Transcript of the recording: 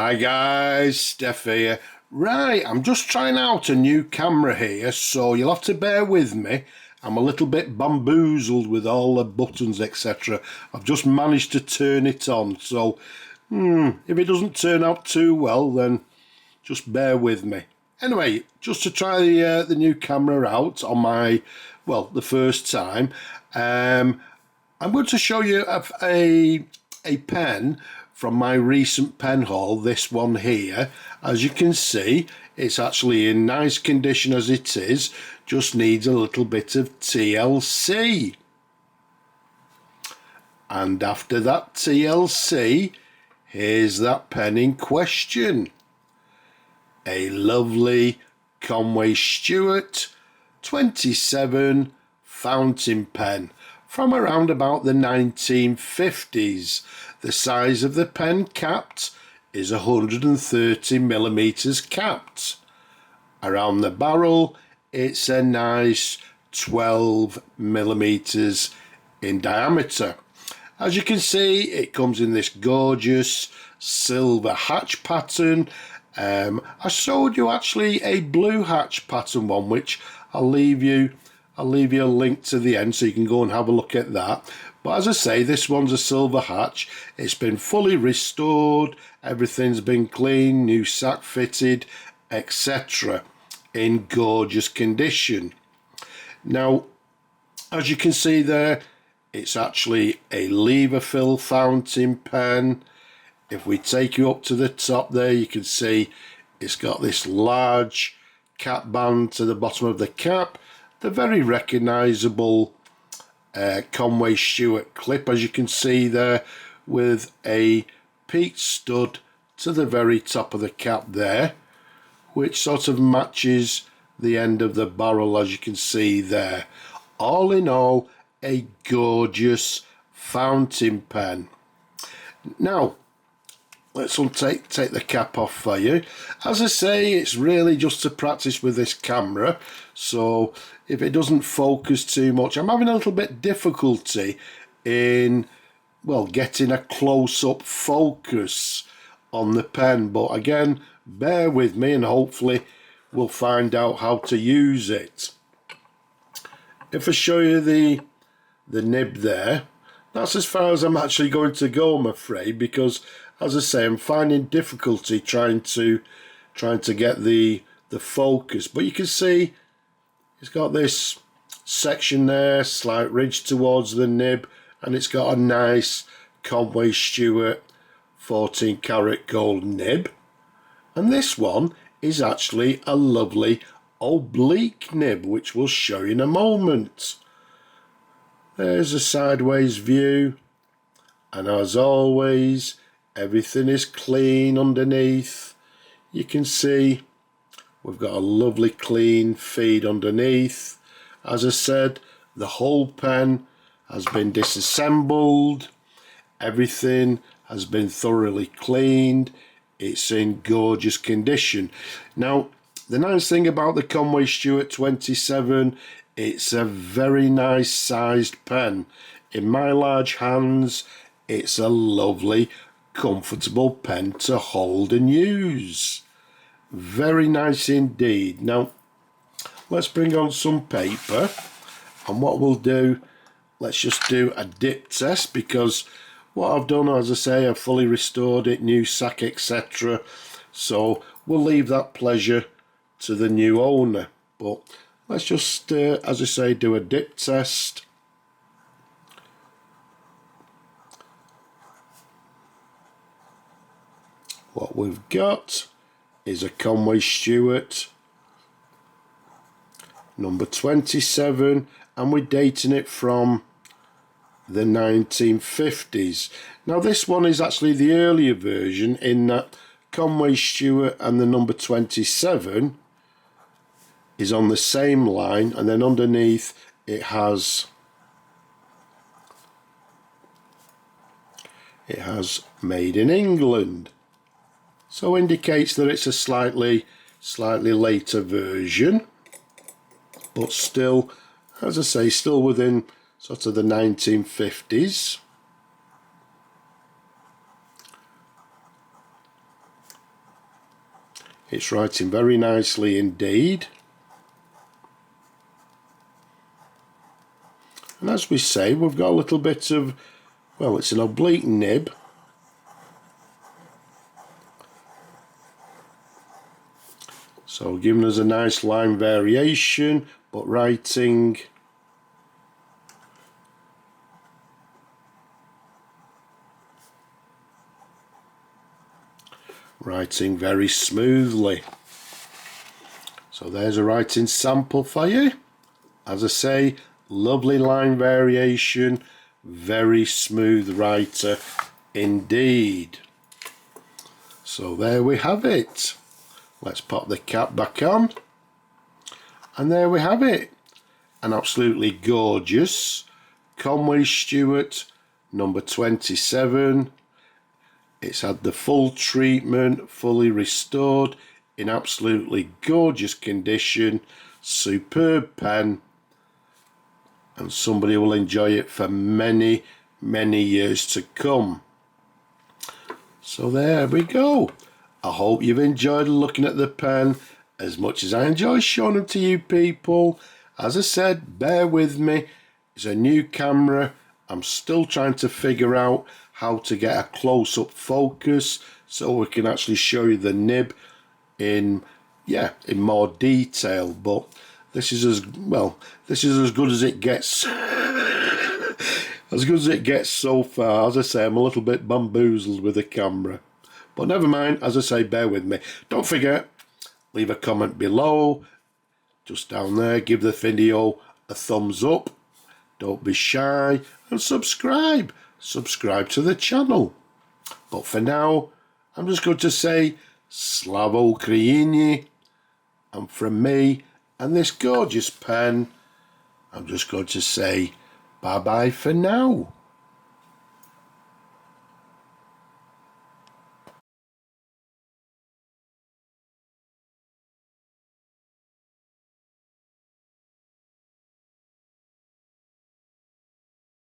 Hi guys, Steph here. Right, I'm just trying out a new camera here, so you'll have to bear with me. I'm a little bit bamboozled with all the buttons, etc. I've just managed to turn it on, so if it doesn't turn out too well, then just bear with me. Anyway, just to try the new camera out on my, the first time, I'm going to show you a pen from my recent pen haul, this one here. As you can see, it's actually in nice condition as it is, just needs a little bit of TLC. And after that TLC, here's that pen in question. A lovely Conway Stewart 27 fountain pen from around about the 1950s. The size of the pen capped is 130 millimeters capped. Around the barrel, it's a nice 12 millimeters in diameter. As you can see, it comes in this gorgeous silver hatch pattern. I showed you actually a blue hatch pattern one, which I'll leave you a link to the end so you can go and have a look at that. But as I say, this one's a silver hatch. It's been fully restored, everything's been clean, new sack fitted, etc. in gorgeous condition. Now, as you can see there, it's actually a lever fill fountain pen. If we take you up to the top there, you can see it's got this large cap band to the bottom of the cap. The very recognisable Conway Stewart clip, as you can see there, with a peaked stud to the very top of the cap there, which sort of matches the end of the barrel, as you can see there. All in all, a gorgeous fountain pen. Now, let's take the cap off for you. As I say, it's really just to practice with this camera, so if it doesn't focus too much, I'm having a little bit difficulty in, getting a close-up focus on the pen. But again, bear with me and hopefully we'll find out how to use it. If I show you the nib there, that's as far as I'm actually going to go, I'm afraid, because as I say, I'm finding difficulty trying to get the focus. But you can see it's got this section there, slight ridge towards the nib, and it's got a nice Conway Stewart 14 karat gold nib. And this one is actually a lovely oblique nib, which we'll show you in a moment. There's a sideways view, and as always, everything is clean underneath. You can see we've got a lovely clean feed underneath. As I said, the whole pen has been disassembled. Everything has been thoroughly cleaned. It's in gorgeous condition. Now, the nice thing about the Conway Stewart 27, it's a very nice sized pen. In my large hands, it's a lovely, comfortable pen to hold and use. Very nice indeed. Now, let's bring on some paper, and what we'll do, let's just do a dip test, because what I've done, as I say, I've fully restored it, new sack, etc. So we'll leave that pleasure to the new owner. But let's just, as I say, do a dip test. What we've got is a Conway Stewart number 27, and we're dating it from the 1950s. Now this one is actually the earlier version, in that Conway Stewart and the number 27 is on the same line, and then underneath it has made in England. So indicates that it's a slightly later version, but still, as I say, still within sort of the 1950s. It's writing very nicely indeed. And as we say, we've got a little bit of, well, it's an oblique nib. So giving us a nice line variation, but writing very smoothly. So there's a writing sample for you. As I say, lovely line variation, very smooth writer indeed. So there we have it. Let's pop the cap back on, and there we have it. An absolutely gorgeous Conway Stewart number 27. It's had the full treatment, fully restored, in absolutely gorgeous condition, superb pen, and somebody will enjoy it for many, many years to come. So there we go. I hope you've enjoyed looking at the pen as much as I enjoy showing them to you people. As I said, bear with me. It's a new camera. I'm still trying to figure out how to get a close-up focus so we can actually show you the nib in more detail. But this is as good as it gets. As good as it gets so far. As I say, I'm a little bit bamboozled with the camera. But never mind, as I say, bear with me. Don't forget, leave a comment below, just down there, give the video a thumbs up, don't be shy, and subscribe. Subscribe to the channel. But for now, I'm just going to say, Slava Ukraini, and from me and this gorgeous pen, I'm just going to say, bye-bye for now.